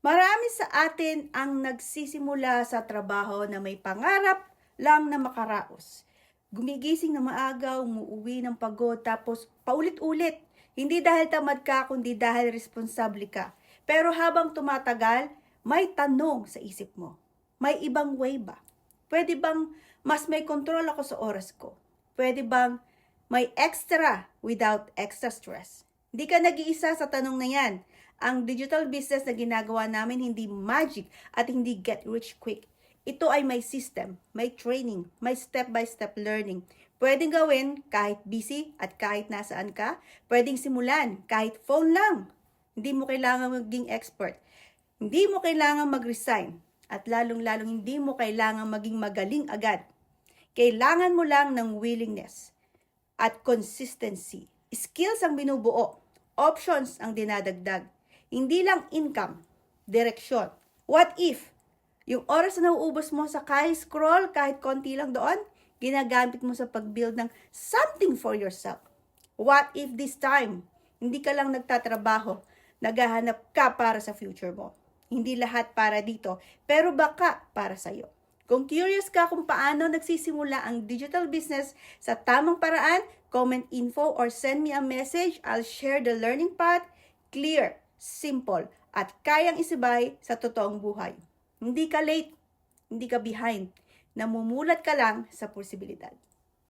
Marami sa atin ang nagsisimula sa trabaho na may pangarap lang na makaraos. Gumigising na maaga, umuuwi ng pagod, tapos paulit-ulit. Hindi dahil tamad ka, kundi dahil responsable ka. Pero habang tumatagal, may tanong sa isip mo. May ibang way ba? Pwede bang mas may control ako sa oras ko? Pwede bang may extra without extra stress? Hindi ka nag-iisa sa tanong na yan. Ang digital business na ginagawa namin hindi magic at hindi get rich quick. Ito ay may system, may training, may step-by-step learning. Pwedeng gawin kahit busy at kahit nasaan ka. Pwedeng simulan kahit phone lang. Hindi mo kailangan maging expert. Hindi mo kailangan mag-resign. At lalong-lalong hindi mo kailangan maging magaling agad. Kailangan mo lang ng willingness at consistency. Skills ang binubuo. Options ang dinadagdag. Hindi lang income, direksyon. What if yung oras na nauubos mo sa scroll kahit konti lang doon, ginagamit mo sa pag-build ng something for yourself? What if this time, hindi ka lang nagtatrabaho, naghahanap ka para sa future mo? Hindi lahat para dito, pero baka para sa'yo. Kung curious ka kung paano nagsisimula ang digital business sa tamang paraan, comment info or send me a message. I'll share the learning path, clear, simple, at kayang isabay sa totoong buhay. Hindi ka late, hindi ka behind. Namumulat ka lang sa posibilidad.